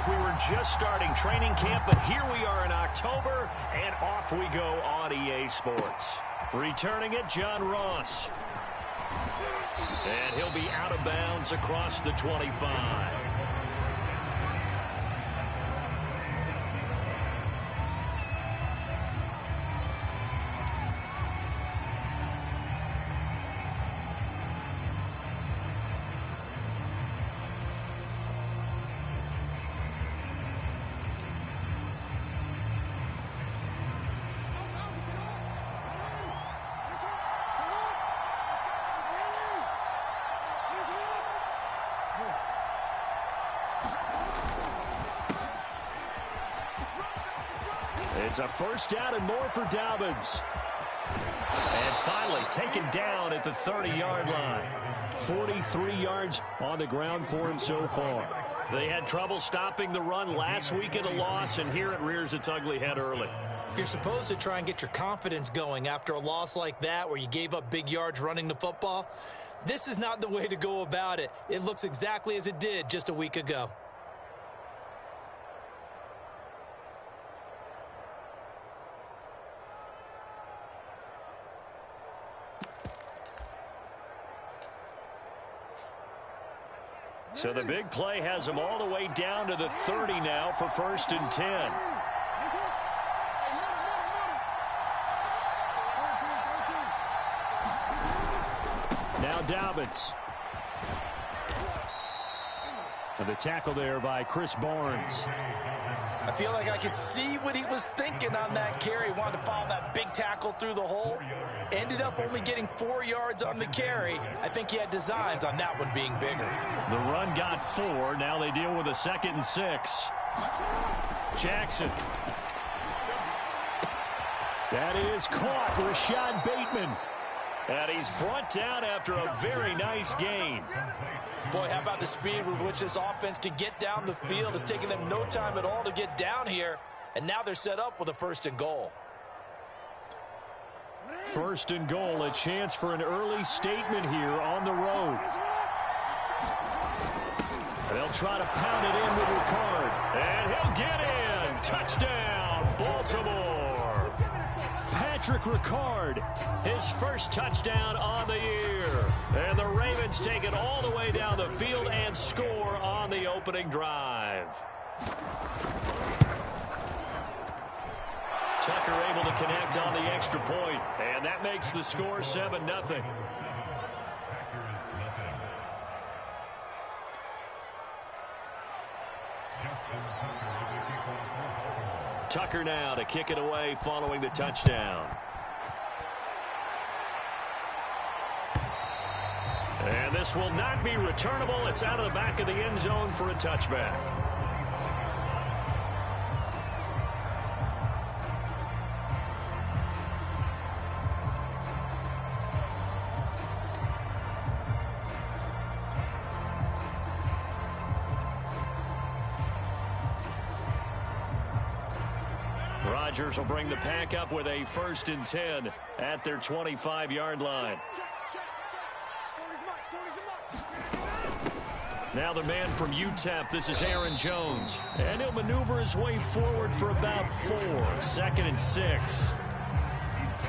we were just starting training camp, but here we are in October, and off we go on EA Sports. Returning it, John Ross. And he'll be out of bounds across the 25. It's a first down and more for Dobbins. And finally taken down at the 30-yard line. 43 yards on the ground for him so far. They had trouble stopping the run last week in a loss, and here it rears its ugly head early. You're supposed to try and get your confidence going after a loss like that where you gave up big yards running the football. This is not the way to go about it. It looks exactly as it did just a week ago. So the big play has them all the way down to the 30 now for 1st and 10. Now Dobbins. And the tackle there by Chris Barnes. I feel like I could see what he was thinking on that carry. Wanted to follow that big tackle through the hole. Ended up only getting 4 yards on the carry. I think he had designs on that one being bigger. The run got 4. Now they deal with a 2nd and 6. Jackson. That is caught. Rashad Bateman. And he's brought down after a very nice gain. Boy, how about the speed with which this offense can get down the field? It's taken them no time at all to get down here. And now they're set up with a 1st and goal. 1st and goal, a chance for an early statement here on the road. They'll try to pound it in with Ricard. And he'll get in. Touchdown, Baltimore. Patrick Ricard, his first touchdown on the year. And the Ravens take it all the way down the field and score on the opening drive. Tucker able to connect on the extra point, and that makes the score 7-0. Tucker now to kick it away following the touchdown. And this will not be returnable. It's out of the back of the end zone for a touchback. Rodgers will bring the pack up with a 1st and 10 at their 25-yard line. Now the man from UTEP, this is Aaron Jones. And he'll maneuver his way forward for about 4. 2nd and 6.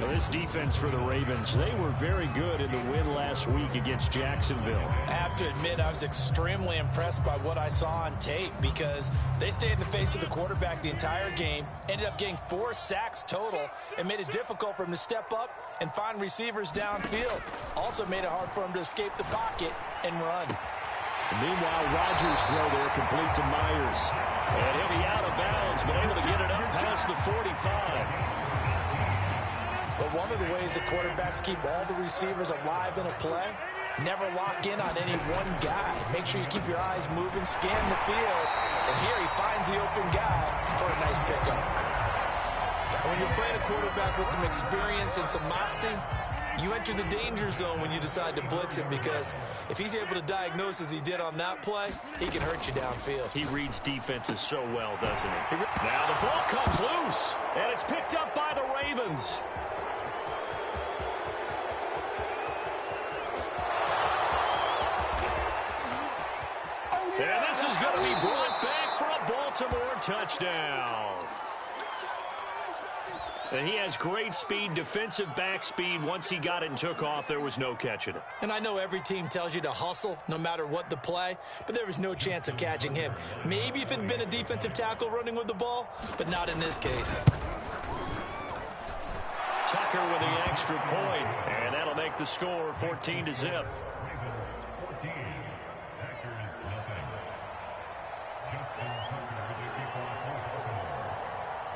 Now this defense for the Ravens, they were very good in the win last week against Jacksonville. I have to admit, I was extremely impressed by what I saw on tape because they stayed in the face of the quarterback the entire game, ended up getting 4 sacks total, and made it difficult for him to step up and find receivers downfield. Also made it hard for him to escape the pocket and run. Meanwhile, Rodgers' throw there complete to Myers. And he'll be out of bounds, but able to get it up past the 45. But one of the ways the quarterbacks keep all the receivers alive in a play, never lock in on any one guy. Make sure you keep your eyes moving, scan the field, and here he finds the open guy for a nice pickup. When you're playing a quarterback with some experience and some moxie, you enter the danger zone when you decide to blitz him, because if he's able to diagnose as he did on that play, he can hurt you downfield. He reads defenses so well, doesn't he? Now the ball comes loose, and it's picked up by the Ravens. And this is going to be brought back for a Baltimore touchdown. And he has great speed, defensive back speed. Once he got it and took off, there was no catching it. And I know every team tells you to hustle no matter what the play, but there was no chance of catching him. Maybe if it had been a defensive tackle running with the ball, but not in this case. Tucker with the extra point, and that'll make the score 14-0.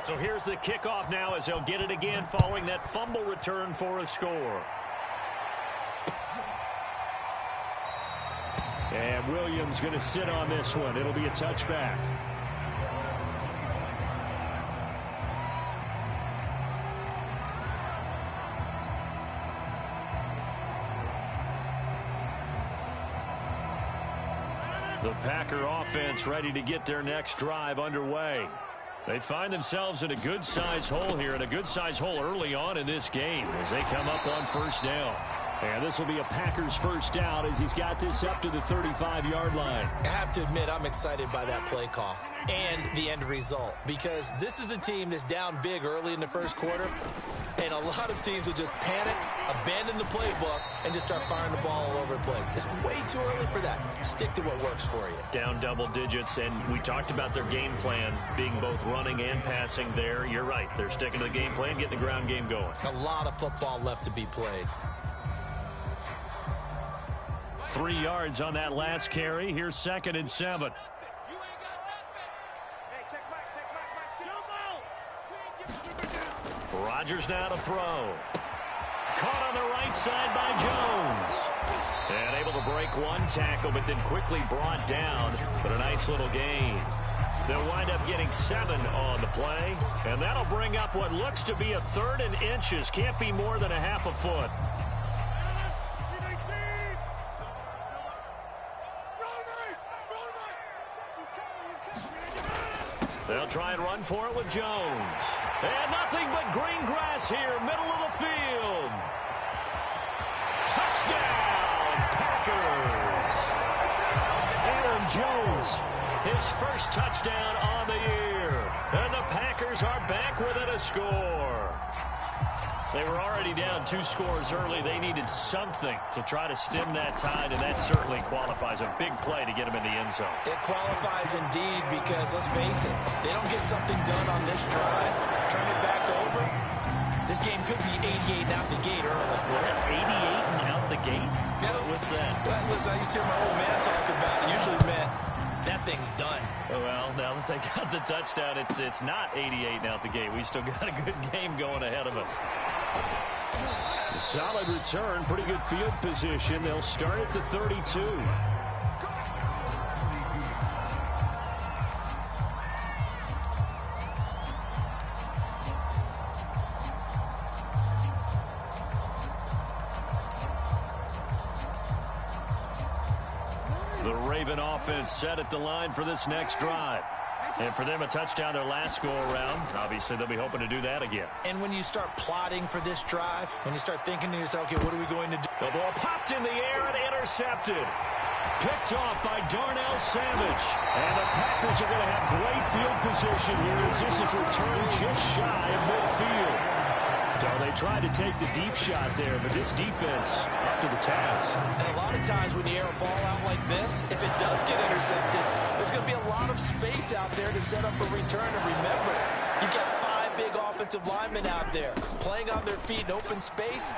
So here's the kickoff now as they'll get it again following that fumble return for a score. And Williams going to sit on this one. It'll be a touchback. The Packer offense ready to get their next drive underway. They find themselves in a good-sized hole here, and a good-sized hole early on in this game as they come up on first down. And this will be a Packers first down as he's got this up to the 35-yard line. I have to admit, I'm excited by that play call and the end result, because this is a team that's down big early in the first quarter, and a lot of teams will just panic, abandon the playbook, and just start firing the ball all over the place. It's way too early for that. Stick to what works for you. Down double digits, and we talked about their game plan being both running and passing there. You're right. They're sticking to the game plan, getting the ground game going. A lot of football left to be played. 3 yards on that last carry. Here's 2nd and 7. Rodgers now to throw. Caught on the right side by Jones. And able to break one tackle, but then quickly brought down. But a nice little gain. They'll wind up getting 7 on the play. And that'll bring up what looks to be a 3rd and inches. Can't be more than a half a foot. They'll try and run for it with Jones. And nothing but green grass here, middle of the field. Touchdown, Packers. Aaron Jones, his first touchdown on the year. And the Packers are back within a score. They were already down 2 scores early. They needed something to try to stem that tide, and that certainly qualifies. A big play to get them in the end zone. It qualifies indeed, because let's face it, they don't get something done on this drive, turn it back over, this game could be 88 and out the gate early. What, 88 and out the gate? Yeah. What's that? Well, listen, I used to hear my old man talk about it. Usually meant that thing's done. Well, now that they got the touchdown, it's not 88 and out the gate. We still got a good game going ahead of us. A solid return, pretty good field position. They'll start at the 32. The Raven offense set at the line for this next drive. And for them, a touchdown their last go-around. Obviously, they'll be hoping to do that again. And when you start plotting for this drive, when you start thinking to yourself, okay, what are we going to do? The ball popped in the air and intercepted. Picked off by Darnell Savage. And the Packers are going to have great field position here as this is returned just shy of midfield. So they tried to take the deep shot there, but this defense up to the task. And a lot of times when you air a ball out like this, if it does get intercepted, there's going to be a lot of space out there to set up a return. And remember, you got 5 big offensive linemen out there playing on their feet in open space.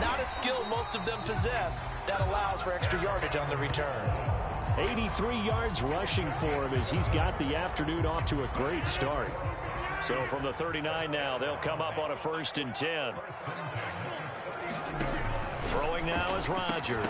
Not a skill most of them possess that allows for extra yardage on the return. 83 yards rushing for him as he's got the afternoon off to a great start. So from the 39 now, they'll come up on a 1st and 10. Throwing now is Rodgers.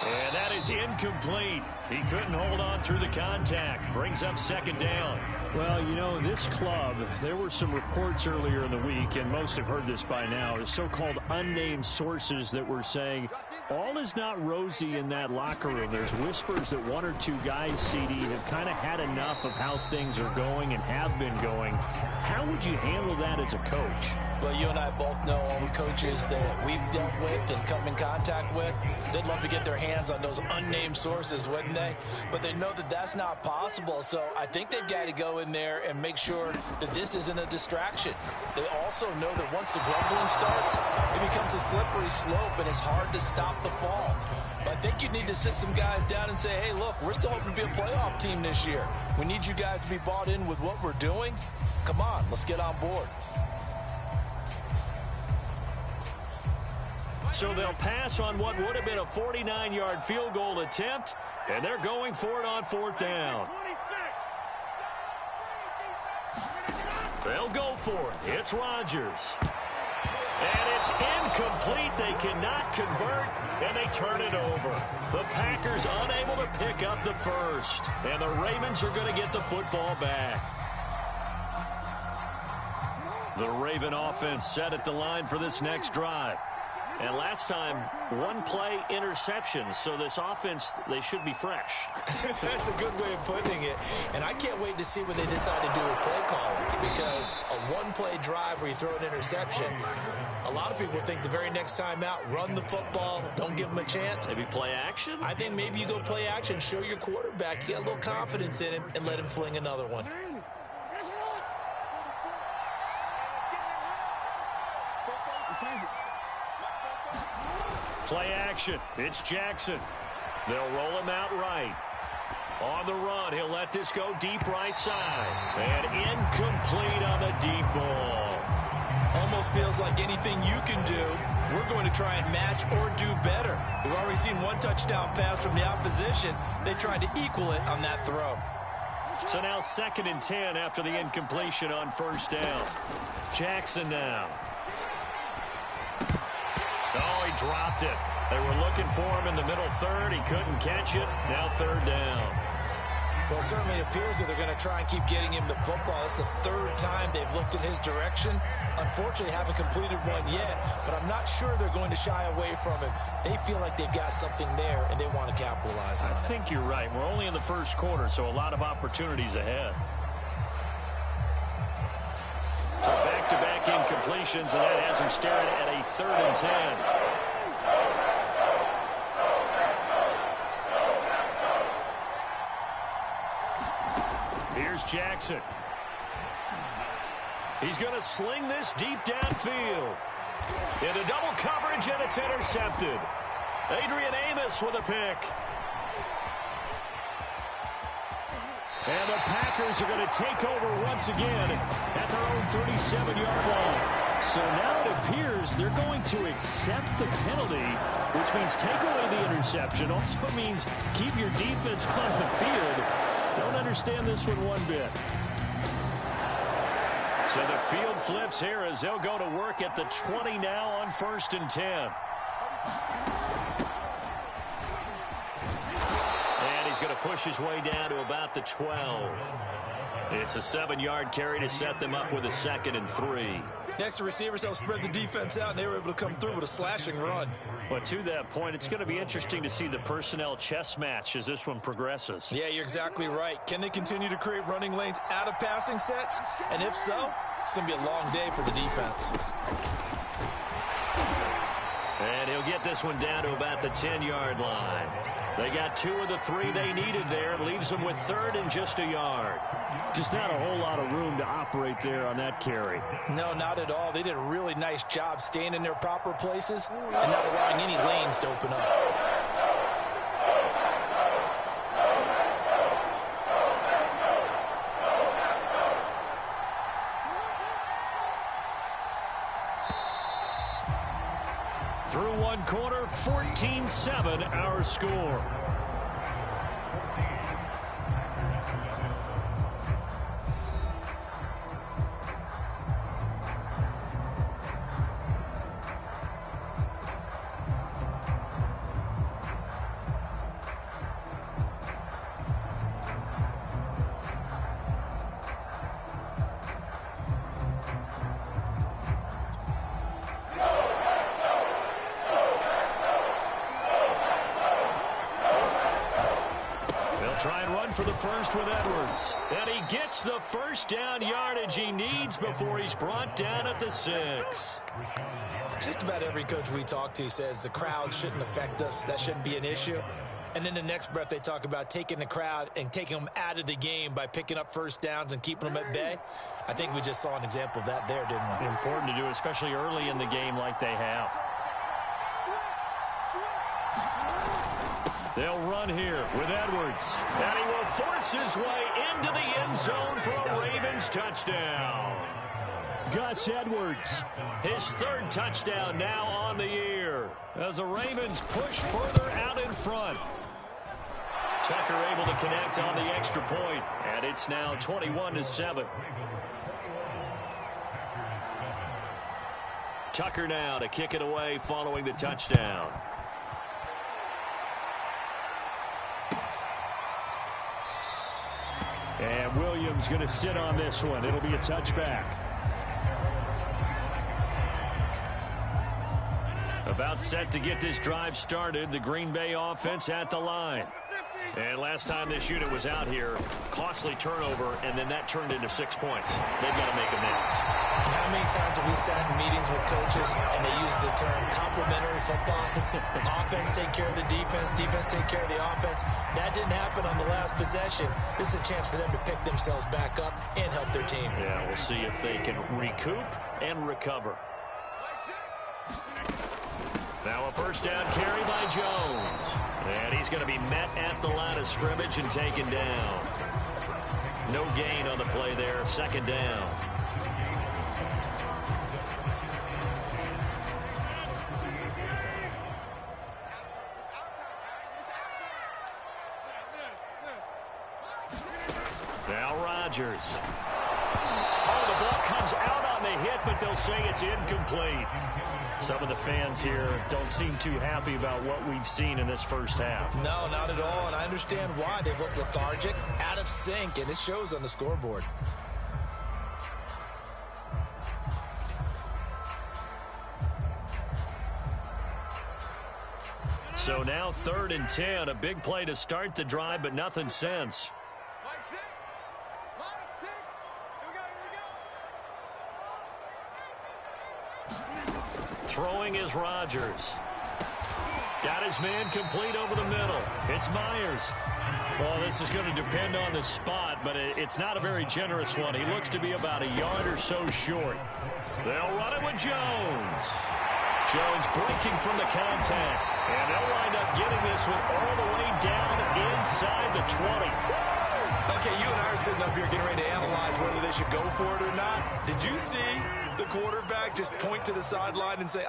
And that is incomplete. He couldn't hold on through the contact. Brings up 2nd down. Well, you know, this club, there were some reports earlier in the week, and most have heard this by now, the so-called unnamed sources that were saying all is not rosy in that locker room. There's whispers that 1 or 2 guys, CD, have kind of had enough of how things are going and have been going. How would you handle that as a coach? Well, you and I both know all the coaches that we've dealt with and come in contact with. They'd love to get their hands hands on those unnamed sources, wouldn't they? But they know that that's not possible, so I think they've got to go in there and make sure that this isn't a distraction. They also know that once the grumbling starts, it becomes a slippery slope, and it's hard to stop the fall. But I think you need to sit some guys down and say, hey, look, we're still hoping to be a playoff team this year. We need you guys to be bought in with what we're doing. Come on, let's get on board. So they'll pass on what would have been a 49-yard field goal attempt, and they're going for it on 4th down. They'll go for it. It's Rodgers. And it's incomplete. They cannot convert, and they turn it over. The Packers unable to pick up the first, and the Ravens are going to get the football back. The Raven offense set at the line for this next drive. And last time, one-play interception. So this offense, they should be fresh. That's a good way of putting it. And I can't wait to see what they decide to do with play calling. Because a one-play drive where you throw an interception, a lot of people think the very next time out, run the football, don't give them a chance. Maybe play action? I think maybe you go play action, show your quarterback, you get a little confidence in him, and let him fling another one. Play action. It's Jackson. They'll roll him out right. On the run, he'll let this go deep right side. And incomplete on the deep ball. Almost feels like anything you can do, we're going to try and match or do better. We've already seen one touchdown pass from the opposition. They tried to equal it on that throw. So now 2nd and 10 after the incompletion on 1st down. Jackson now. Oh, he dropped it. They were looking for him in the middle third. He couldn't catch it. Now 3rd down. Well, it certainly appears that they're going to try and keep getting him the football. It's the 3rd time they've looked in his direction. Unfortunately, haven't completed one yet, but I'm not sure they're going to shy away from him. They feel like they've got something there, and they want to capitalize on it. I think you're right. We're only in the 1st quarter, so a lot of opportunities ahead. So back-to-back incompletions, and that has him staring at a 3rd and 10. Here's Jackson. He's going to sling this deep downfield. Into double coverage, and it's intercepted. Adrian Amos with a pick. And the Packers are going to take over once again at their own 37-yard line. So now it appears they're going to accept the penalty, which means take away the interception. Also means keep your defense on the field. Don't understand this one bit. So the field flips here as they'll go to work at the 20 now on 1st and 10. He's going to push his way down to about the 12. It's a 7-yard carry to set them up with a 2nd and 3. Next to receivers, they'll spread the defense out, and they were able to come through with a slashing run. But to that point, it's going to be interesting to see the personnel chess match as this one progresses. Yeah, you're exactly right. Can they continue to create running lanes out of passing sets? And if so, it's going to be a long day for the defense. And he'll get this one down to about the 10-yard line. They got 2 of the 3 they needed there. Leaves them with 3rd and just a yard. Just not a whole lot of room to operate there on that carry. No, not at all. They did a really nice job staying in their proper places and not allowing any lanes to open up. Through one quarter, 14-7 our score. for the first with Edwards. And he gets the first down yardage he needs before he's brought down at the 6. Just about every coach we talk to says the crowd shouldn't affect us. That shouldn't be an issue. And in the next breath, they talk about taking the crowd and taking them out of the game by picking up first downs and keeping them at bay. I think we just saw an example of that there, didn't we? Important to do, especially early in the game like they have. They'll run here with Edwards. And he will force his way into the end zone for a Ravens touchdown. Gus Edwards, his 3rd touchdown now on the year as the Ravens push further out in front. Tucker able to connect on the extra point, and it's now 21-7. Tucker now to kick it away following the touchdown. And Williams going to sit on this one. It'll be a touchback. About set to get this drive started. The Green Bay offense at the line. And last time this unit was out here, costly turnover, and then that turned into 6 points. They've got to make amends. And how many times have we sat in meetings with coaches and they use the term complementary football? Offense take care of the defense, defense take care of the offense. That didn't happen on the last possession. This is a chance for them to pick themselves back up and help their team. Yeah, we'll see if they can recoup and recover. Now a first down carry by Jones. And he's going to be met at the line of scrimmage and taken down. No gain on the play there. 2nd down. Now Rodgers. Oh, the ball comes out on the hit, but they'll say it's incomplete. Some of the fans here don't seem too happy about what we've seen in this first half. No, not at all, and I understand why. They've looked lethargic, out of sync, and it shows on the scoreboard. So now 3rd and 10, a big play to start the drive, but nothing since. Throwing is Rodgers. Got his man complete over the middle. It's Myers. Well, this is going to depend on the spot, but it's not a very generous one. He looks to be about a yard or so short. They'll run it with Jones. Jones breaking from the contact. And they'll wind up getting this one all the way down inside the 20. Okay, you and I are sitting up here getting ready to analyze whether they should go for it or not. Did you see the quarterback just point to the sideline and say,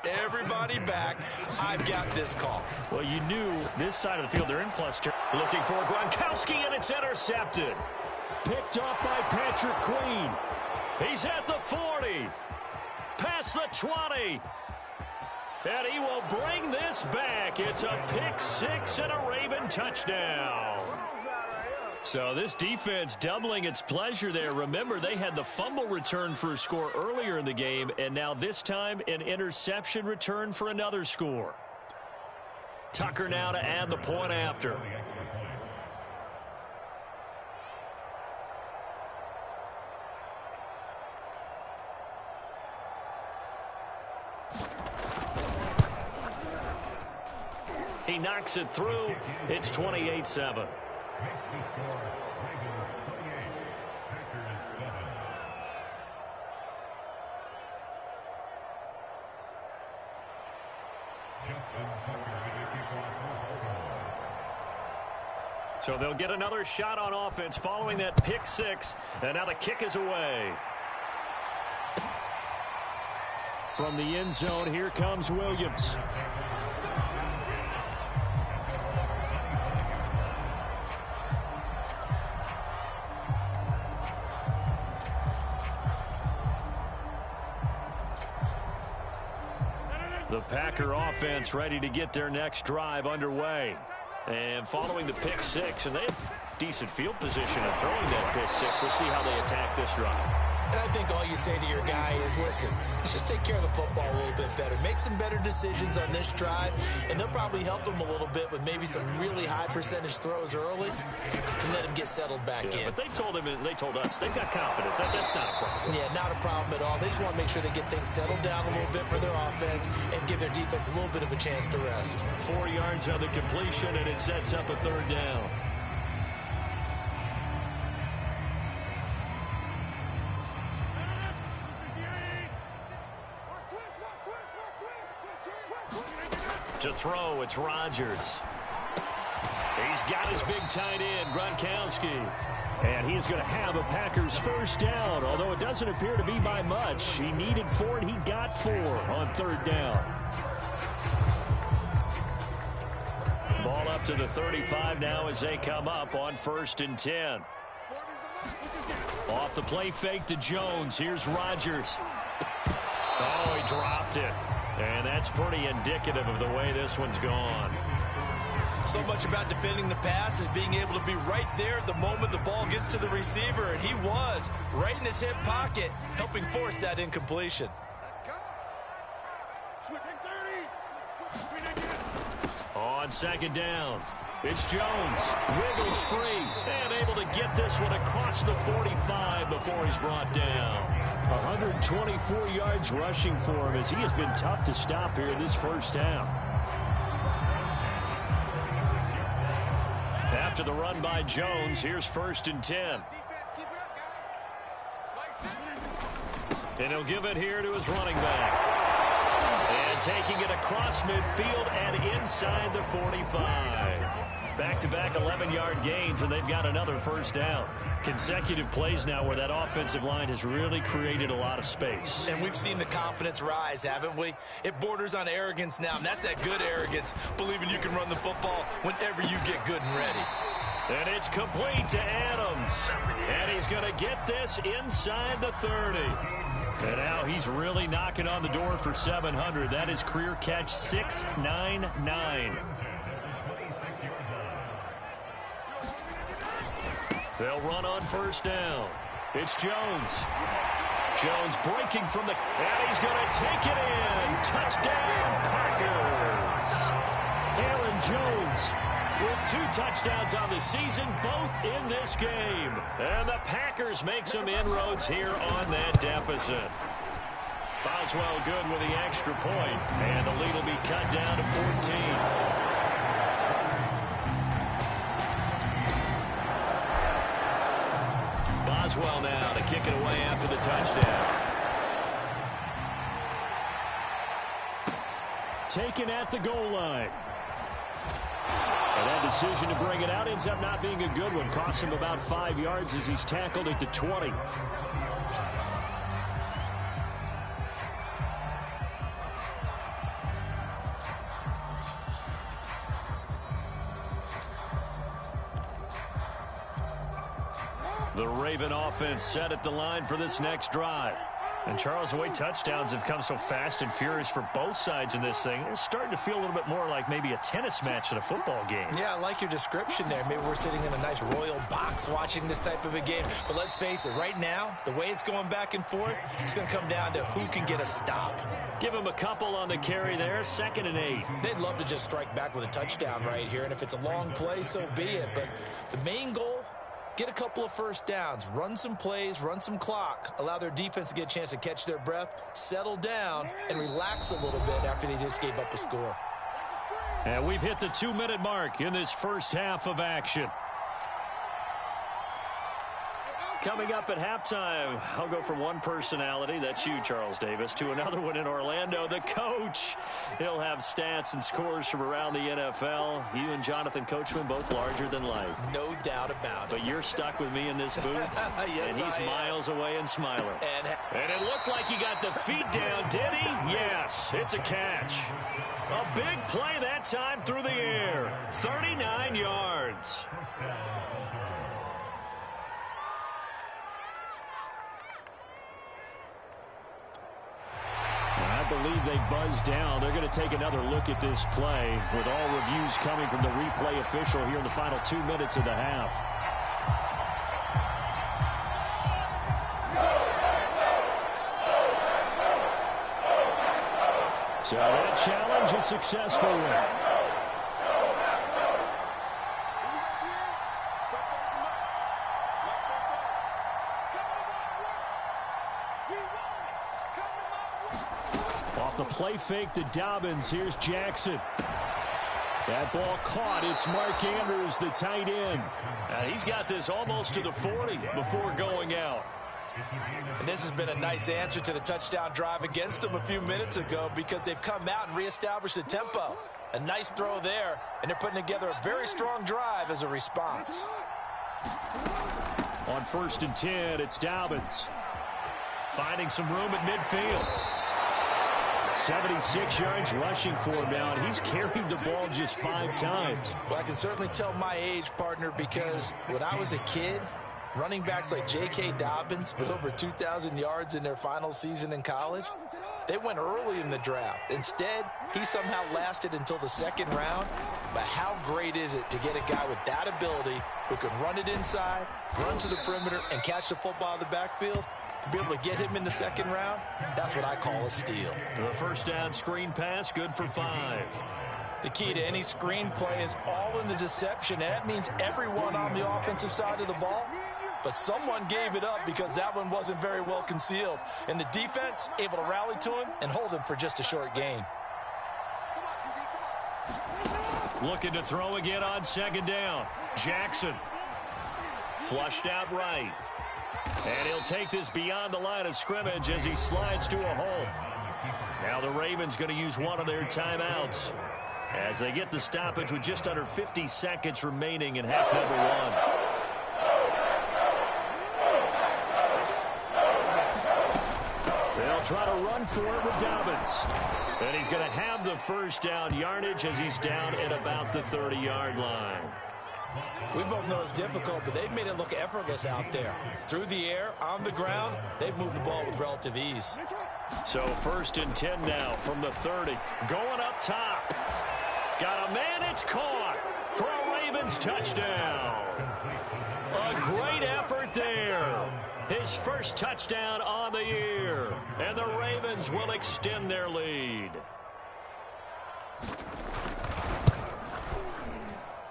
everybody back, I've got this call? Well, you knew this side of the field, they're in plus two. Looking for Gronkowski, and it's intercepted. Picked off by Patrick Queen. He's at the 40. Past the 20. And he will bring this back. It's a pick 6 and a Raven touchdown. So this defense doubling its pleasure there. Remember, they had the fumble return for a score earlier in the game, and now this time an interception return for another score. Tucker now to add the point after. He knocks it through. It's 28-7. So they'll get another shot on offense following that pick 6, and now the kick is away. From the end zone, here comes Williams. The Packer offense ready to get their next drive underway. And following the pick 6, and they have decent field position and throwing that pick 6. We'll see how they attack this drive. And I think all you say to your guy is, listen, let's just take care of the football a little bit better. Make some better decisions on this drive, and they'll probably help him a little bit with maybe some really high percentage throws early to let him get settled back in. But they told us they've got confidence. That's not a problem. Yeah, not a problem at all. They just want to make sure they get things settled down a little bit for their offense and give their defense a little bit of a chance to rest. 4 yards on the completion, and it sets up a third down. To throw, it's Rodgers. He's got his big tight end, Gronkowski. And he's going to have a Packers first down, although it doesn't appear to be by much. He needed 4, and he got 4 on third down. Ball up to the 35 now as they come up on 1st and 10. Off the play fake to Jones. Here's Rodgers. Oh, he dropped it. And that's pretty indicative of the way this one's gone. So much about defending the pass is being able to be right there at the moment the ball gets to the receiver, and he was right in his hip pocket, helping force that incompletion. On 2nd down, it's Jones. Wiggles free and able to get this one across the 45 before he's brought down. 124 yards rushing for him as he has been tough to stop here in this first half. After the run by Jones, here's 1st and 10. And he'll give it here to his running back. And taking it across midfield and inside the 45. Back-to-back 11-yard gains, and they've got another first down. Consecutive plays now where that offensive line has really created a lot of space. And we've seen the confidence rise, haven't we? It borders on arrogance now, and that's that good arrogance, believing you can run the football whenever you get good and ready. And it's complete to Adams. And he's going to get this inside the 30. And now he's really knocking on the door for 700. That is career catch 699. They'll run on first down. It's Jones. Jones breaking from the... And he's going to take it in. Touchdown, Packers. Aaron Jones with 2 touchdowns on the season, both in this game. And the Packers make some inroads here on that deficit. Boswell good with the extra point, and the lead will be cut down to 14. Boswell now to kick it away after the touchdown. Taken at the goal line. And that decision to bring it out ends up not being a good one. Costs him about 5 yards as he's tackled at the 20. The Raven offense set at the line for this next drive. And Charles, the way touchdowns have come so fast and furious for both sides in this thing, it's starting to feel a little bit more like maybe a tennis match than a football game. Yeah, I like your description there. Maybe we're sitting in a nice royal box watching this type of a game. But let's face it, right now, the way it's going back and forth, it's going to come down to who can get a stop. Give him a couple on the carry there, 2nd and 8. They'd love to just strike back with a touchdown right here. And if it's a long play, so be it. But the main goal, get a couple of first downs, run some plays, run some clock, allow their defense to get a chance to catch their breath, settle down, and relax a little bit after they just gave up a score. And we've hit the 2-minute mark in this first half of action. Coming up at halftime, I'll go from one personality, that's you, Charles Davis, to another one in Orlando, the coach. He'll have stats and scores from around the NFL. You and Jonathan Coachman both larger than life. No doubt about it. But you're stuck with me in this booth, yes, and he's miles away and smiling. And it looked like he got the feet down, did he? Yes, it's a catch. A big play that time through the air. 39 yards. I believe they buzzed down. They're going to take another look at this play with all reviews coming from the replay official here in the final 2 minutes of the half. So that challenge is successful. Off the play fake to Dobbins. Here's Jackson. That ball caught. It's Mark Andrews, the tight end. He's got this almost to the 40 before going out. And this has been a nice answer to the touchdown drive against them a few minutes ago because they've come out and reestablished the tempo. A nice throw there, and they're putting together a very strong drive as a response. On 1st and 10, it's Dobbins. Finding some room at midfield. 76 yards rushing for him now, and he's carried the ball just 5 times. Well, I can certainly tell my age, partner, because when I was a kid, running backs like J.K. Dobbins with over 2,000 yards in their final season in college, they went early in the draft. Instead, he somehow lasted until the 2nd round. But how great is it to get a guy with that ability who can run it inside, run to the perimeter, and catch the football in the backfield? To be able to get him in the 2nd round, that's what I call a steal. The first down screen pass, good for 5. The key to any screen play is all in the deception, and that means everyone on the offensive side of the ball. But someone gave it up because that one wasn't very well concealed. And the defense able to rally to him and hold him for just a short gain. Looking to throw again on 2nd down. Jackson. Flushed out right. And he'll take this beyond the line of scrimmage as he slides to a hole. Now the Ravens going to use one of their timeouts as they get the stoppage with just under 50 seconds remaining in half number 1. They'll try to run for it with Dobbins. And he's going to have the first down yardage as he's down at about the 30-yard line. We both know it's difficult, but they've made it look effortless out there. Through the air, on the ground, they've moved the ball with relative ease. So 1st and 10 now from the 30. Going up top. Got a man, it's caught for a Ravens touchdown. A great effort there. His first touchdown on the year. And the Ravens will extend their lead.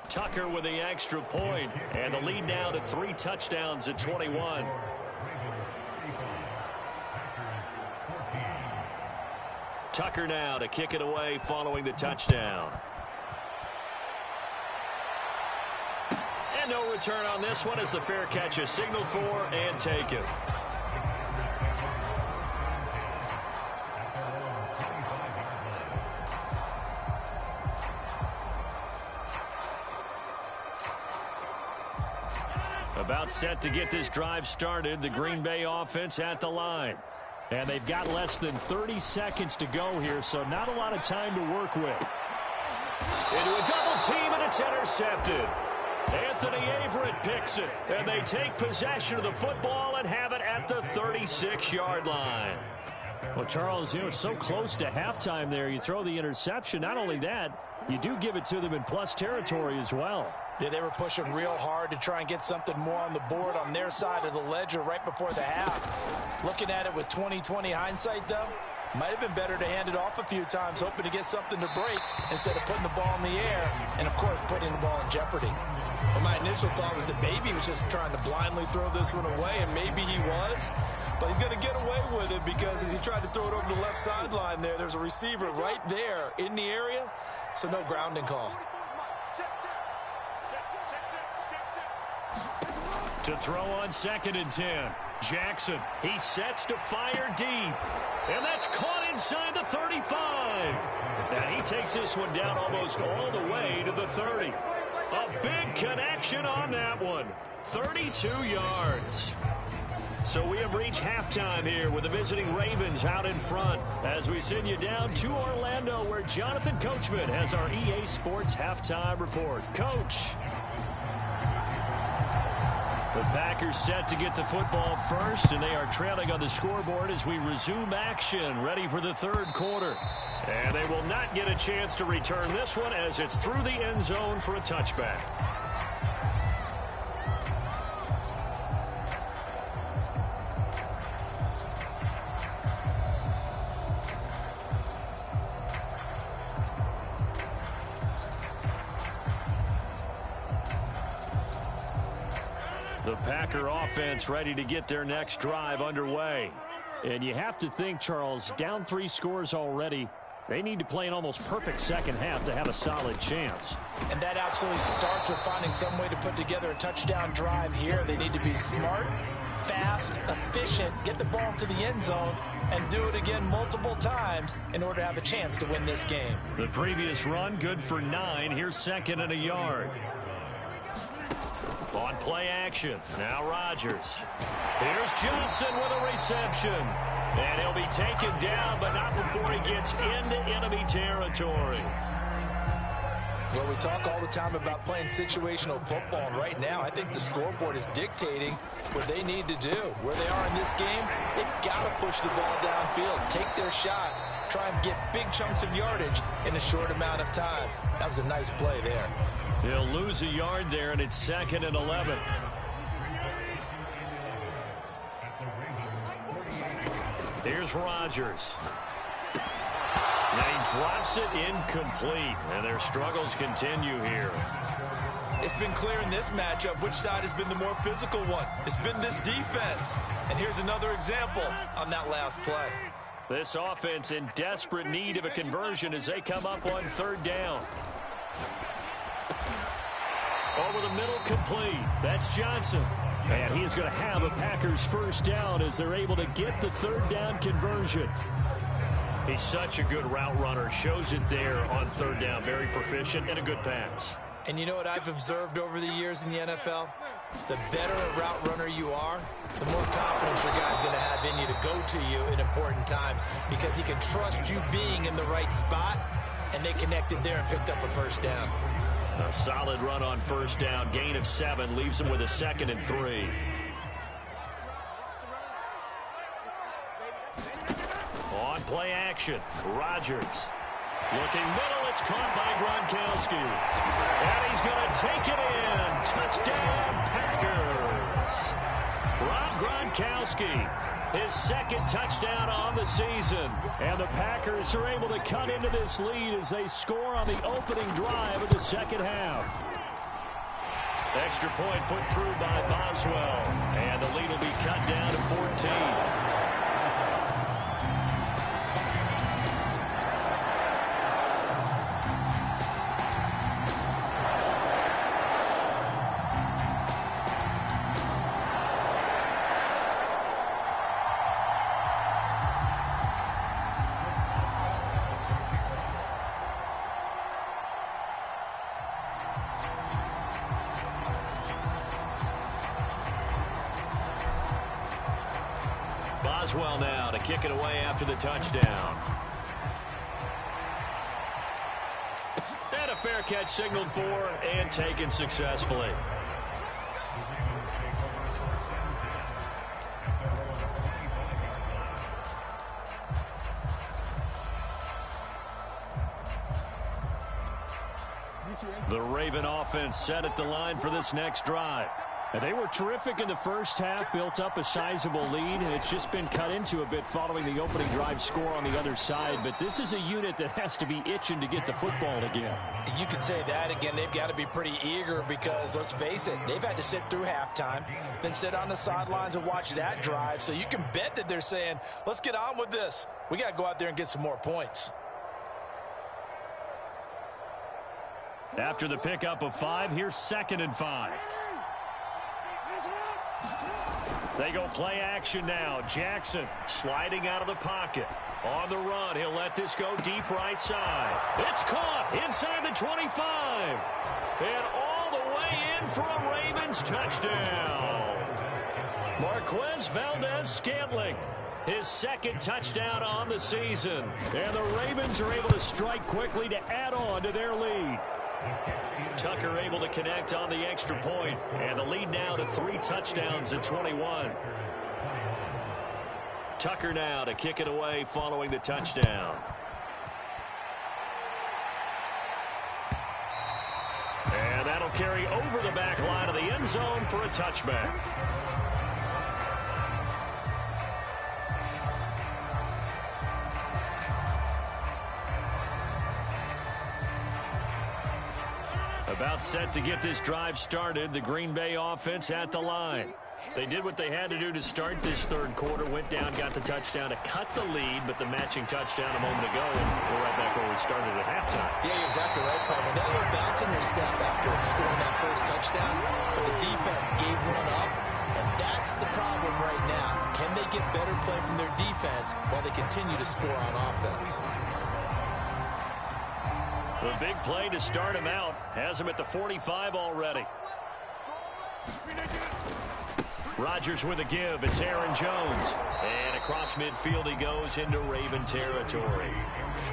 Tucker with the extra point, and the lead now to 3 touchdowns at 21. Tucker now to kick it away following the touchdown. And no return on this one as the fair catch is signaled for and taken. About set to get this drive started. The Green Bay offense at the line. And they've got less than 30 seconds to go here, so not a lot of time to work with. Into a double team, and it's intercepted. Anthony Averett picks it, and they take possession of the football and have it at the 36-yard line. Well, Charles, it's so close to halftime there. You throw the interception. Not only that, you do give it to them in plus territory as well. Yeah, they were pushing real hard to try and get something more on the board on their side of the ledger right before the half. Looking at it with 20/20 hindsight, though, might have been better to hand it off a few times, hoping to get something to break instead of putting the ball in the air and, of course, putting the ball in jeopardy. Well, my initial thought was that maybe he was just trying to blindly throw this one away, and maybe he was. But he's going to get away with it because as he tried to throw it over the left sideline there's a receiver right there in the area, so no grounding call. To throw on 2nd and 10. Jackson, he sets to fire deep. And that's caught inside the 35. And he takes this one down almost all the way to the 30. A big connection on that one. 32 yards. So we have reached halftime here with the visiting Ravens out in front as we send you down to Orlando where Jonathan Coachman has our EA Sports halftime report. Coach. The Packers set to get the football first, and they are trailing on the scoreboard as we resume action, ready for the 3rd quarter. And they will not get a chance to return this one as it's through the end zone for a touchback. The Packer offense ready to get their next drive underway. And you have to think, Charles, down 3 scores already. They need to play an almost perfect second half to have a solid chance. And that absolutely starts with finding some way to put together a touchdown drive here. They need to be smart, fast, efficient, get the ball to the end zone, and do it again multiple times in order to have a chance to win this game. The previous run, good for 9. Here's 2nd and a yard. On play action, now Rodgers. Here's Johnson with a reception. And he'll be taken down, but not before he gets into enemy territory. Well, we talk all the time about playing situational football, and right now I think the scoreboard is dictating what they need to do. Where they are in this game, they've got to push the ball downfield, take their shots, try and get big chunks of yardage in a short amount of time. That was a nice play there. He'll lose a yard there, and it's 2nd and 11. Here's Rodgers. Now he drops it incomplete, and their struggles continue here. It's been clear in this matchup which side has been the more physical one. It's been this defense. And here's another example on that last play. This offense in desperate need of a conversion as they come up on 3rd down. Over the middle, complete. That's Johnson. And he's going to have a Packers first down as they're able to get the 3rd down conversion. He's such a good route runner. Shows it there on 3rd down. Very proficient and a good pass. And you know what I've observed over the years in the NFL? The better a route runner you are, the more confidence your guy's going to have in you to go to you in important times because he can trust you being in the right spot, and they connected there and picked up a first down. A solid run on 1st down. Gain of 7 leaves him with a 2nd and 3. On play action, Rodgers. Looking middle, it's caught by Gronkowski. And he's going to take it in. Touchdown, Packers. Rob Gronkowski, his 2nd touchdown on the season. And the Packers are able to cut into this lead as they score on the opening drive of the second half. Extra point put through by Boswell. And the lead will be cut down to 14. Boswell now to kick it away after the touchdown. And a fair catch signaled for and taken successfully. The Raven offense set at the line for this next drive. And they were terrific in the first half, built up a sizable lead, and it's just been cut into a bit following the opening drive score on the other side. But this is a unit that has to be itching to get the football again. You could say that again. They've got to be pretty eager because, let's face it, they've had to sit through halftime, then sit on the sidelines and watch that drive. So you can bet that they're saying, let's get on with this. We got to go out there and get some more points. After the pickup of 5, here's 2nd and 5. They go play action now. Jackson sliding out of the pocket. On the run, he'll let this go deep right side. It's caught inside the 25. And all the way in for a Ravens touchdown. Marquez Valdez-Scantling, his 2nd touchdown on the season. And the Ravens are able to strike quickly to add on to their lead. Tucker able to connect on the extra point, and the lead now to 3 touchdowns at 21. Tucker now to kick it away following the touchdown. And that'll carry over the back line of the end zone for a touchback. About set to get this drive started. The Green Bay offense at the line. They did what they had to do to start this third quarter. Went down, got the touchdown to cut the lead, but the matching touchdown a moment ago, and we're right back where we started at halftime. Yeah, you're exactly right, Paul. They were bouncing their step after scoring that first touchdown, but the defense gave one up, and that's the problem right now. Can they get better play from their defense while they continue to score on offense? The big play to start him out has him at the 45 already. Rodgers with a give. It's Aaron Jones. And across midfield he goes into Raven territory.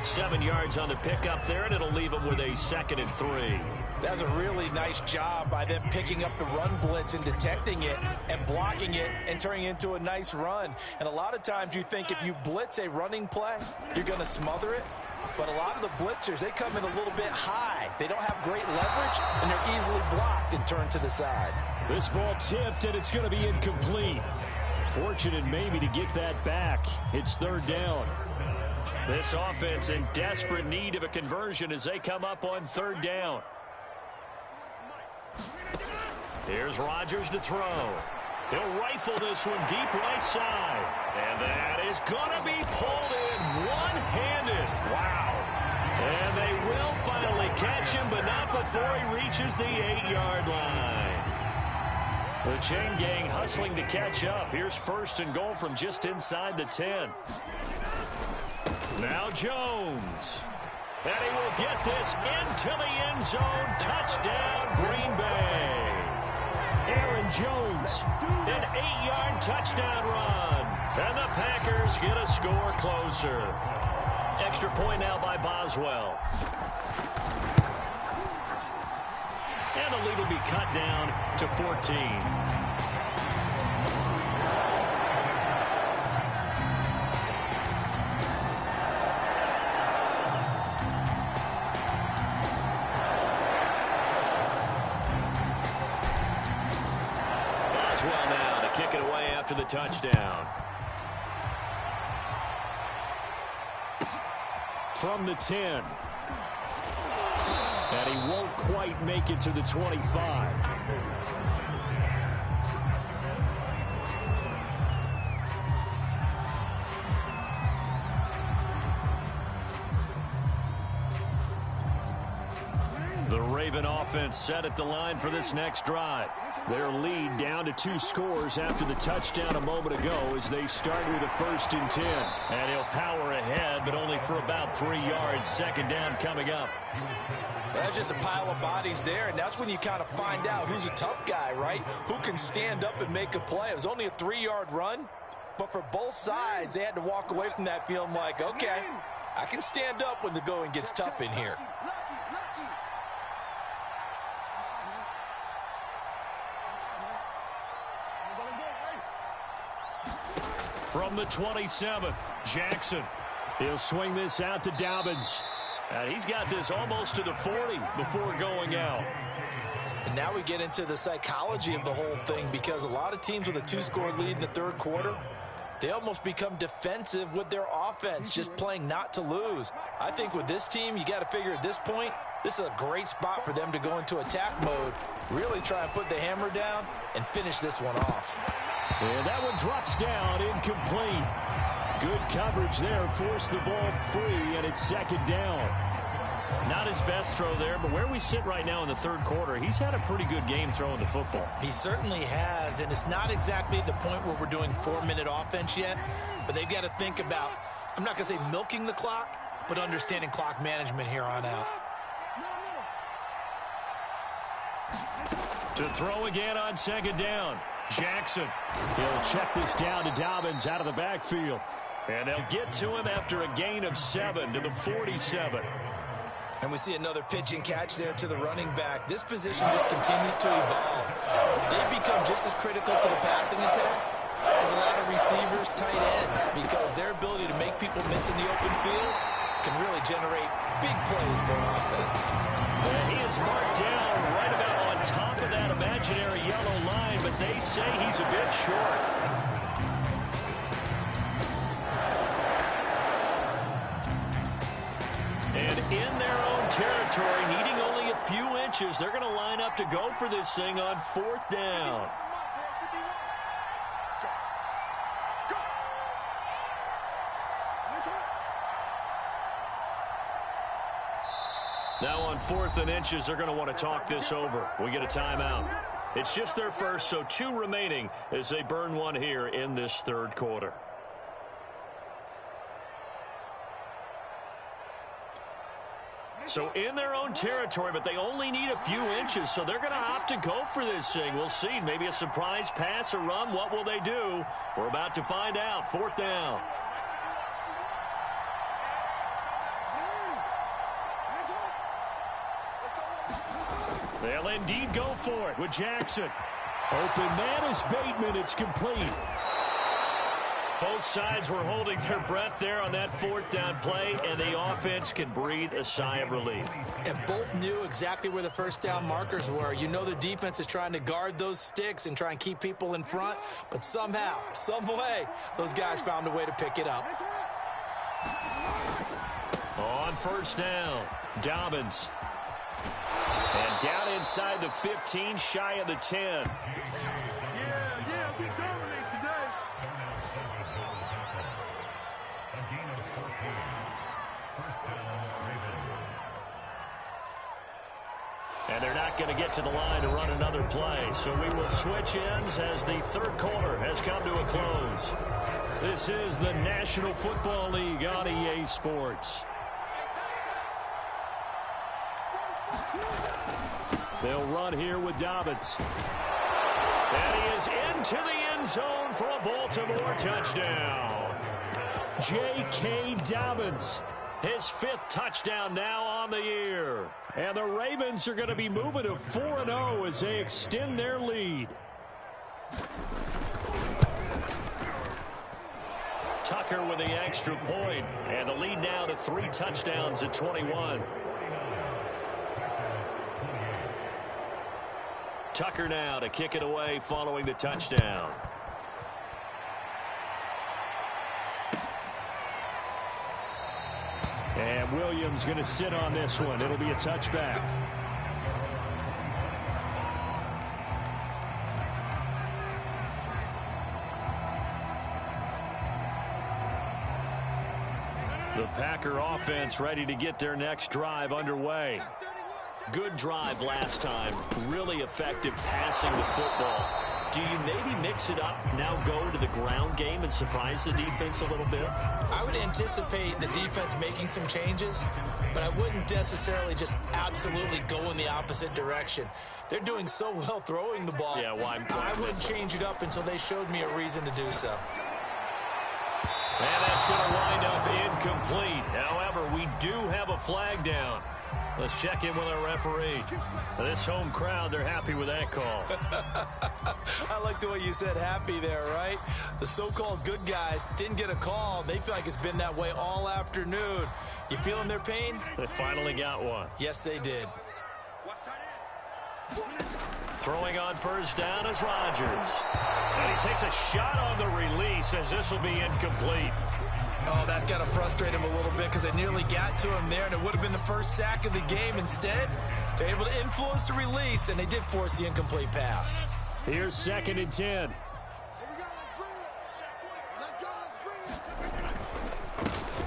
7 yards on the pickup there, and it'll leave him with a 2nd and 3. That's a really nice job by them picking up the run blitz and detecting it and blocking it and turning it into a nice run. And a lot of times you think if you blitz a running play, you're going to smother it. But a lot of the blitzers, they come in a little bit high. They don't have great leverage, and they're easily blocked and turned to the side. This ball tipped, and it's going to be incomplete. Fortunate maybe to get that back. It's 3rd down. This offense in desperate need of a conversion as they come up on 3rd down. Here's Rodgers to throw. He'll rifle this one deep right side. And that is going to be pulled in one-handed. Wow. And they will finally catch him, but not before he reaches the 8-yard line. The chain gang hustling to catch up. Here's 1st and goal from just inside the 10. Now Jones. And he will get this into the end zone. Touchdown, Green Bay. Aaron Jones, an 8-yard touchdown run. And the Packers get a score closer. Extra point now by Boswell. And the lead will be cut down to 14. Boswell now to kick it away after the touchdown. From the 10. And he won't quite make it to the 25. The Raven offense set at the line for this next drive. Their lead down to 2 scores after the touchdown a moment ago as they start with a 1st and 10. And he'll power ahead, but only for about 3 yards. 2nd down coming up. That's just a pile of bodies there, and that's when you kind of find out who's a tough guy, right? Who can stand up and make a play. It was only a 3-yard run, but for both sides, they had to walk away from that feeling like, okay, I can stand up when the going gets tough in here. From the 27, Jackson. He'll swing this out to Dobbins. And he's got this almost to the 40 before going out. And now we get into the psychology of the whole thing, because a lot of teams with a 2-score lead in the 3rd quarter, they almost become defensive with their offense, just playing not to lose. I think with this team, you got to figure at this point, this is a great spot for them to go into attack mode, really try and put the hammer down and finish this one off. And that one drops down, incomplete. Good coverage there, forced the ball free, and it's 2nd down. Not his best throw there, but where we sit right now in the 3rd quarter, he's had a pretty good game throwing the football. He certainly has, and it's not exactly the point where we're doing 4-minute offense yet, but they've got to think about, I'm not going to say milking the clock, but understanding clock management here on out. To throw again on 2nd down. Jackson. He'll check this down to Dobbins out of the backfield. And they'll get to him after a gain of 7 to the 47. And we see another pitch and catch there to the running back. This position just continues to evolve. They become just as critical to the passing attack as a lot of receivers, tight ends, because their ability to make people miss in the open field can really generate big plays for an offense. And he is marked down right about on top of that imaginary yellow line, but they say he's a bit short. And in their own territory, needing only a few inches inches. They're going to line up to go for this thing on 4th down. Now on 4th and inches, they're going to want to talk this over. We get a timeout. It's just their first, so 2 remaining as they burn one here in this 3rd quarter. So in their own territory, but they only need a few inches, so they're going to opt to go for this thing. We'll see. Maybe a surprise pass or run. What will they do? We're about to find out. 4th down. They'll indeed go for it with Jackson. Open man is Bateman. It's complete. Both sides were holding their breath there on that 4th down play, and the offense can breathe a sigh of relief. And both knew exactly where the first down markers were. You know the defense is trying to guard those sticks and try and keep people in front, but somehow, some way, those guys found a way to pick it up. On 1st down, Dobbins. And down inside the 15, shy of the 10. Yeah, we dominate today. And they're not going to get to the line to run another play. So we will switch ends as the 3rd quarter has come to a close. This is the National Football League on EA Sports. They'll run here with Dobbins. And he is into the end zone for a Baltimore touchdown. J.K. Dobbins, his 5th touchdown now on the year. And the Ravens are going to be moving to 4-0 as they extend their lead. Tucker with the extra point, and the lead now to 3 touchdowns at 21. Tucker now to kick it away following the touchdown. And Williams going to sit on this one. It'll be a touchback. The Packer offense ready to get their next drive underway. Good drive last time. Really effective passing the football. Do you maybe mix it up, now go to the ground game and surprise the defense a little bit? I would anticipate the defense making some changes, but I wouldn't necessarily just absolutely go in the opposite direction. They're doing so well throwing the ball. Yeah, why I wouldn't change it up until they showed me a reason to do so. And that's going to wind up incomplete. However, we do have a flag down. Let's check in with our referee. This home crowd, they're happy with that call. I like the way you said happy there, right? The so-called good guys didn't get a call. They feel like it's been that way all afternoon. You feeling their pain? They finally got one. Yes, they did. Throwing on 1st down is Rodgers. And he takes a shot on the release as this will be incomplete. Oh, that's got to frustrate him a little bit because they nearly got to him there, and it would have been the first sack of the game. Instead, they're able to influence the release, and they did force the incomplete pass. Here's 2nd and 10.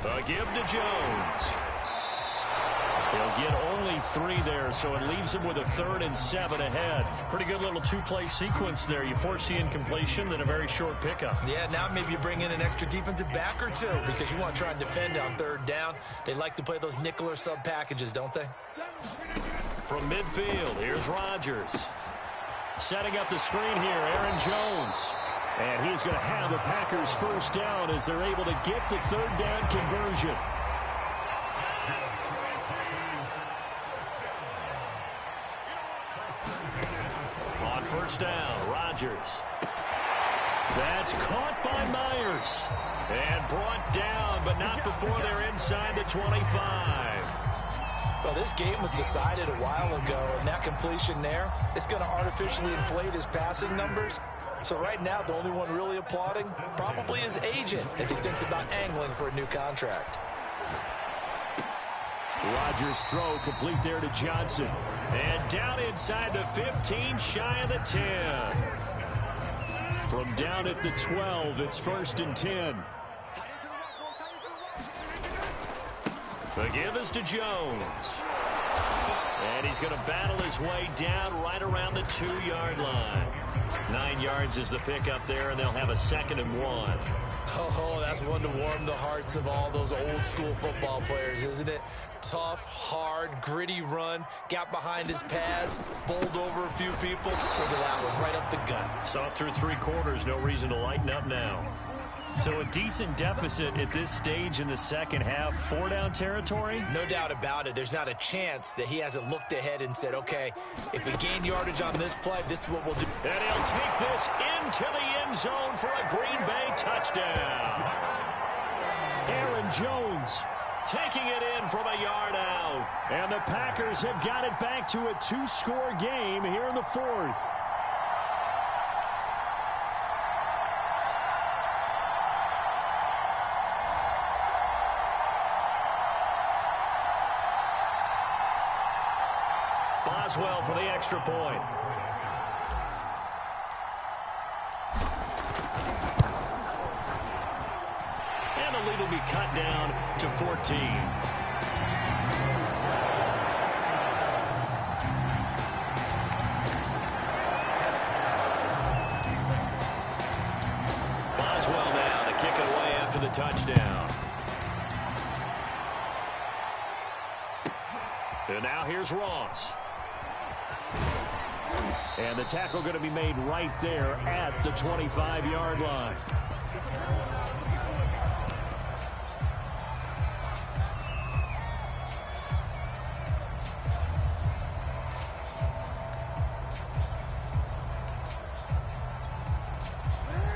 A give to Jones. He'll get only 3 there, so it leaves him with a 3rd and 7 ahead. Pretty good little 2-play sequence there. You force the incompletion, then a very short pickup. Yeah, now maybe you bring in an extra defensive back or 2 because you want to try and defend on 3rd down. They like to play those nickel or sub packages, don't they? From midfield, here's Rodgers. Setting up the screen here, Aaron Jones. And he's going to have the Packers 1st down as they're able to get the 3rd down conversion. On 1st down, Rodgers. That's caught by Myers. And brought down, but not before they're inside the 25. Well, this game was decided a while ago, and that completion there, it's going to artificially inflate his passing numbers. So right now, the only one really applauding probably his agent as he thinks about angling for a new contract. Rodgers' throw complete there to Johnson. And down inside the 15, shy of the 10. From down at the 12, it's 1st and 10. The give is to Jones. And he's going to battle his way down right around the 2-yard line. 9 yards is the pickup there, and they'll have a 2nd and 1. Oh, that's one to warm the hearts of all those old school football players, isn't it? Tough, hard, gritty run, got behind his pads, bowled over a few people. Look at that one, right up the gut. Saw it through 3 quarters, no reason to lighten up now. So a decent deficit at this stage in the second half. 4-down territory? No doubt about it. There's not a chance that he hasn't looked ahead and said, okay, if we gain yardage on this play, this is what we'll do. And he'll take this into the end zone for a Green Bay touchdown. Aaron Jones taking it in from a yard out. And the Packers have got it back to a 2-score game here in the 4th. Boswell for the extra point. And the lead will be cut down to 14. Boswell now to kick it away after the touchdown. And now here's Ross. And the tackle going to be made right there at the 25-yard line.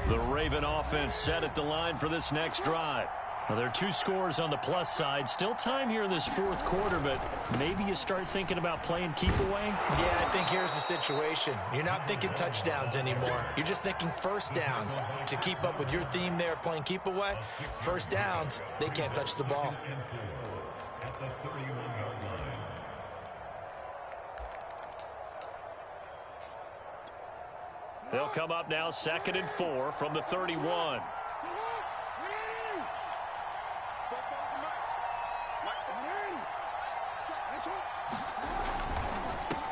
The Raven offense set at the line for this next drive. Well, there are 2 scores on the plus side. Still time here in this 4th quarter, but maybe you start thinking about playing keep away? Yeah, I think here's the situation. You're not thinking touchdowns anymore. You're just thinking first downs. To keep up with your theme there, playing keep away, first downs, they can't touch the ball. They'll come up now 2nd and 4 from the 31.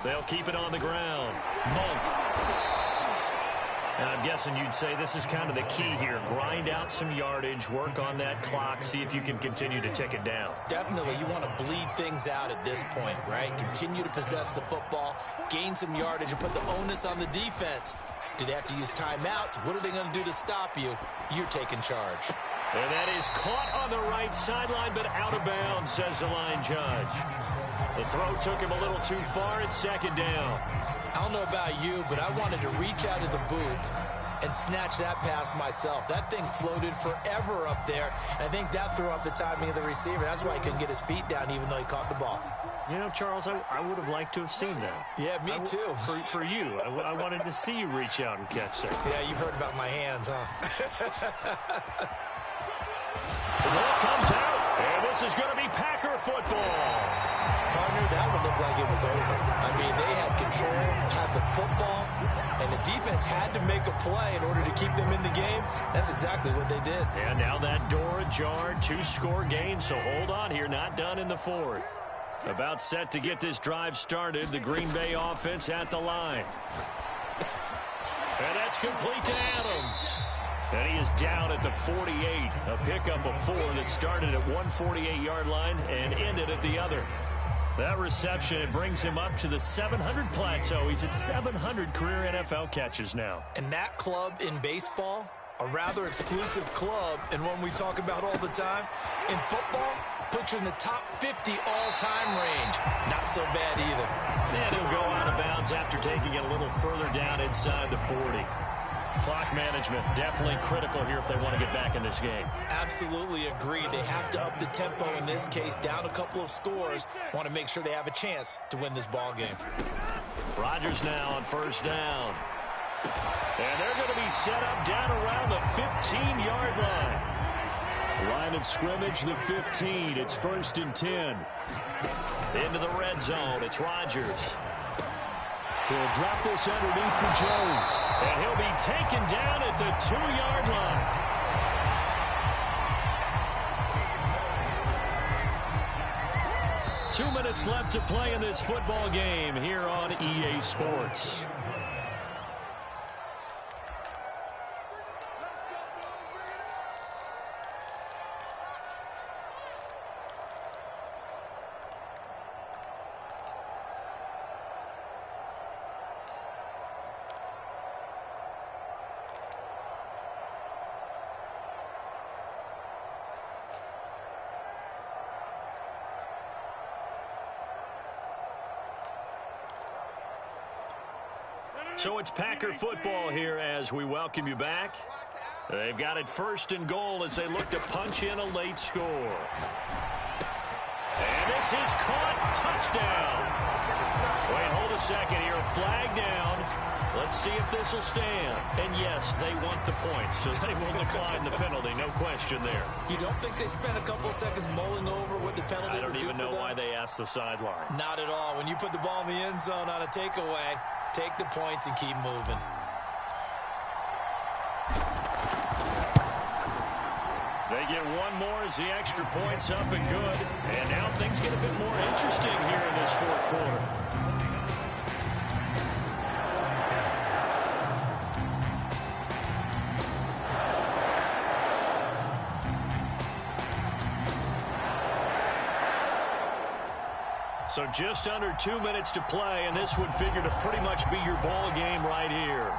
They'll keep it on the ground. Monk. And I'm guessing you'd say this is kind of the key here. Grind out some yardage, work on that clock, see if you can continue to tick it down. Definitely, you want to bleed things out at this point, right? Continue to possess the football, gain some yardage, and put the onus on the defense. Do they have to use timeouts? What are they going to do to stop you? You're taking charge. And that is caught on the right sideline, but out of bounds, says the line judge. The throw took him a little too far. It's 2nd down. I don't know about you, but I wanted to reach out of the booth and snatch that pass myself. That thing floated forever up there. I think that threw off the timing of the receiver. That's why he couldn't get his feet down even though he caught the ball. You know, Charles, I would have liked to have seen that. Yeah, me too. For you. I wanted to see you reach out and catch that. Yeah, you've heard about my hands, huh? The ball comes out, and this is going to be Packer football. Partner, that would look like it was over. I mean, they had control, had the football, and the defense had to make a play in order to keep them in the game. That's exactly what they did. And now that door ajar, 2-score game, so hold on here, not done in the 4th. About set to get this drive started, the Green Bay offense at the line. And that's complete to Adams. And he is down at the 48. A pickup of 4 that started at 148-yard line and ended at the other. That reception, it brings him up to the 700 plateau. He's at 700 career NFL catches now. And that club in baseball, a rather exclusive club, and one we talk about all the time. In football, puts you in the top 50 all-time range. Not so bad either. And he'll go out of bounds after taking it a little further down inside the 40. Clock management definitely critical here if they want to get back in this game. Absolutely agreed. They have to up the tempo in this case, down a couple of scores. Want to make sure they have a chance to win this ball game. Rodgers now on 1st down. And they're going to be set up down around the 15-yard line. Line of scrimmage, the 15. It's 1st and 10. Into the red zone. It's Rodgers. He'll drop this underneath for Jones. And he'll be taken down at the 2-yard line. 2 minutes left to play in this football game here on EA Sports. So it's Packer football here as we welcome you back. They've got it 1st and goal as they look to punch in a late score. And this is caught. Touchdown. Wait, hold a second here. Flag down. Let's see if this will stand. And yes, they want the points, so they will decline the penalty. No question there. You don't think they spent a couple of seconds mulling over what the penalty would do for them? I don't even know why they asked the sideline. Not at all. When you put the ball in the end zone on a takeaway, take the points and keep moving. They get one more as the extra point's up and good. And now things get a bit more interesting here in this 4th quarter. So just under 2 minutes to play, and this would figure to pretty much be your ball game right here.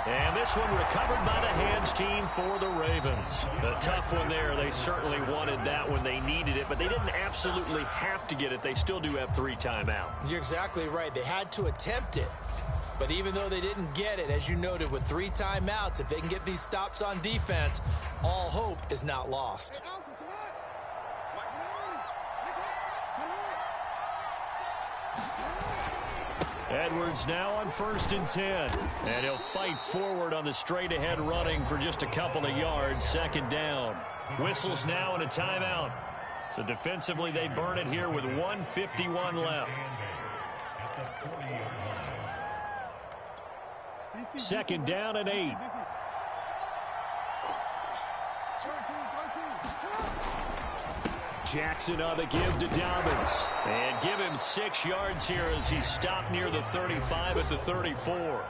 And this one recovered by the hands team for the Ravens. A tough one there. They certainly wanted that when they needed it, but they didn't absolutely have to get it. They still do have 3 timeouts. You're exactly right. They had to attempt it. But even though they didn't get it, as you noted, with 3 timeouts, if they can get these stops on defense, all hope is not lost. Edwards now on 1st and 10. And he'll fight forward on the straight-ahead running for just a couple of yards. 2nd down. Whistles now and a timeout. So defensively, they burn it here with 1:51 left. 2nd down and 8. Jackson on the give to Dobbins. And give him 6 yards here as he stopped near the 35 at the 34.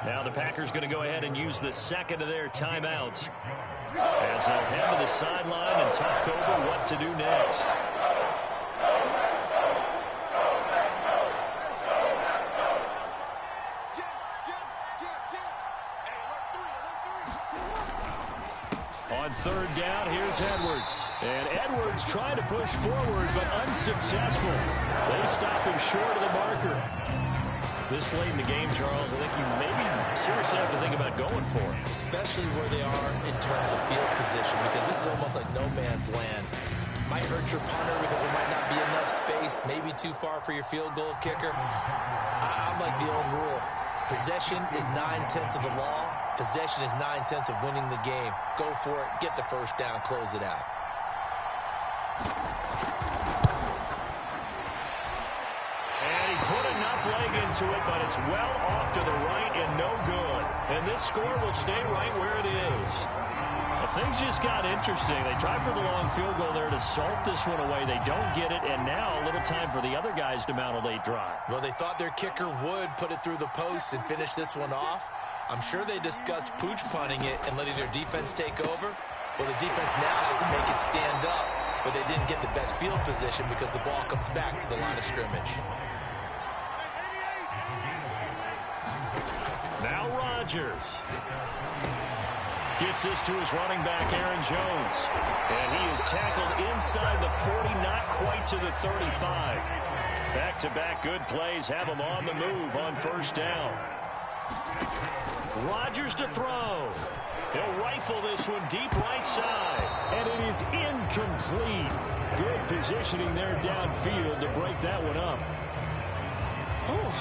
Now the Packers going to go ahead and use the 2nd of their timeouts as they'll head to the sideline and talk over what to do next. On 3rd down, here's Edwards. And Edwards trying to push forward, but unsuccessful. They stop him short of the marker. This late in the game, Charles, I think you maybe seriously have to think about going for it. Especially where they are in terms of field position, because this is almost like no man's land. Might hurt your punter because there might not be enough space, maybe too far for your field goal kicker. I'm like the old rule. Possession is 9/10 of the law. Possession is 9/10 of winning the game. Go for it. Get the 1st down. Close it out. And he put enough leg into it, but it's well off to the right and no good. And this score will stay right where it is. Well, things just got interesting. They tried for the long field goal there to salt this one away. They don't get it, and now a little time for the other guys to mount a late drive. Well, they thought their kicker would put it through the post and finish this one off. I'm sure they discussed pooch punting it and letting their defense take over. Well, the defense now has to make it stand up, but they didn't get the best field position because the ball comes back to the line of scrimmage. Now Rodgers gets this to his running back, Aaron Jones. And he is tackled inside the 40, not quite to the 35. Back-to-back good plays have him on the move on 1st down. Rodgers to throw. He'll rifle this one deep right side. And it is incomplete. Good positioning there downfield to break that one up.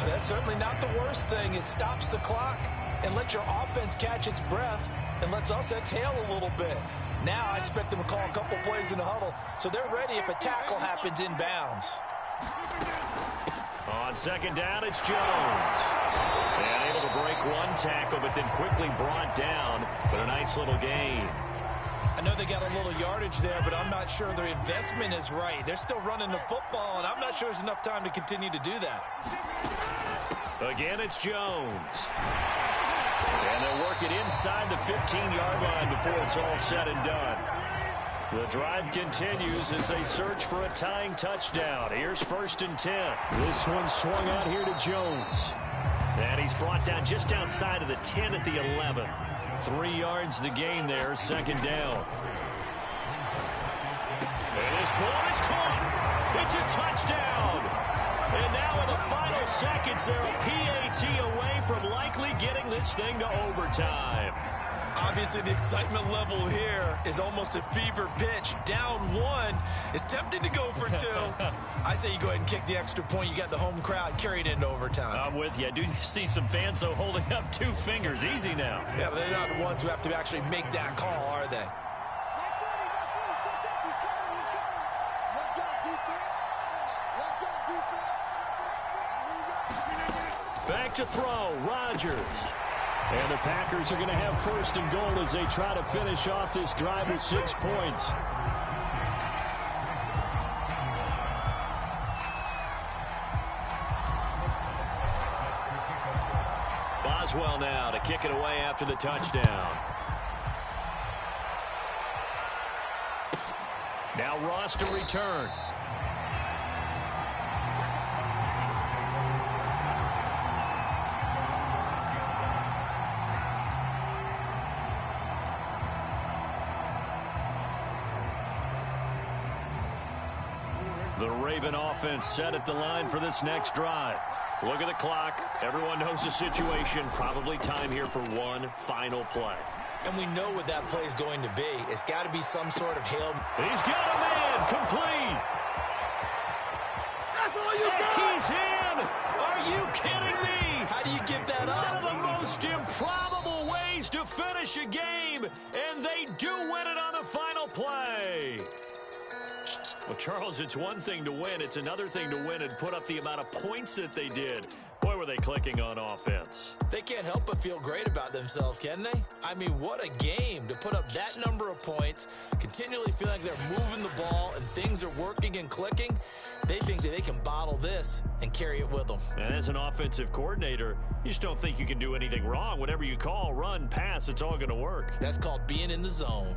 That's certainly not the worst thing. It stops the clock and lets your offense catch its breath. and lets us exhale a little bit. Now I expect them to call a couple plays in the huddle, so they're ready if a tackle happens inbounds. On second down, it's Jones. And able to break one tackle, but then quickly brought down. But a nice little gain. I know they got a little yardage there, but I'm not sure their investment is right. They're still running the football, and I'm not sure there's enough time to continue to do that. Again, it's Jones. And they'll work it inside the 15-yard line before it's all said and done. The drive continues as they search for a tying touchdown. Here's 1st and 10. This one swung out here to Jones. And he's brought down just outside of the 10 at the 11. 3 yards the gain there, 2nd down. And this ball is caught. It's a touchdown. And now in the final seconds, they're a PAT away from likely getting this thing to overtime. Obviously, the excitement level here is almost a fever pitch. Down 1. It's tempting to go for 2. I say you go ahead and kick the extra point. You got the home crowd carried into overtime. I'm with you. I do see some fans, though, holding up 2 fingers. Easy now. Yeah, but they're not the ones who have to actually make that call, are they? Back to throw, Rodgers. And the Packers are going to have 1st and goal as they try to finish off this drive with 6 points. Boswell now to kick it away after the touchdown. Now Ross to return. The Raven offense set at the line for this next drive. Look at the clock. Everyone knows the situation. Probably time here for one final play. And we know what that play is going to be. It's got to be some sort of hail. He's got a man. Complete. That's all you got. He's in. Are you kidding me? How do you give that up? One of the most improbable ways to finish a game, and they do win it on the final play. Well, Charles, it's one thing to win. It's another thing to win and put up the amount of points that they did. Boy, were they clicking on offense. They can't help but feel great about themselves, can they? I mean, what a game to put up that number of points, continually feel like they're moving the ball and things are working and clicking. They think that they can bottle this and carry it with them. And as an offensive coordinator, you just don't think you can do anything wrong. Whatever you call, run, pass, it's all going to work. That's called being in the zone.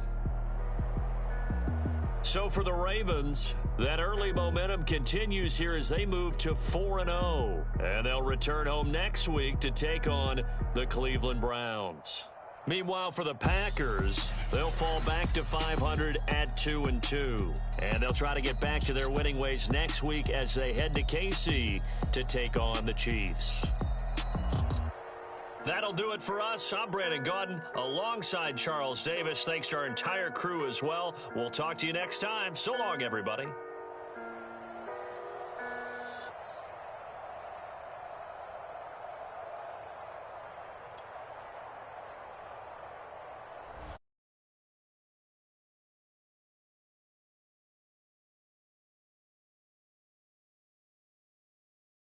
So for the Ravens, that early momentum continues here as they move to 4-0. And they'll return home next week to take on the Cleveland Browns. Meanwhile, for the Packers, they'll fall back to 500 at 2-2. And they'll try to get back to their winning ways next week as they head to KC to take on the Chiefs. That'll do it for us. I'm Brandon Gaudin alongside Charles Davis. Thanks to our entire crew as well. We'll talk to you next time. So long, everybody.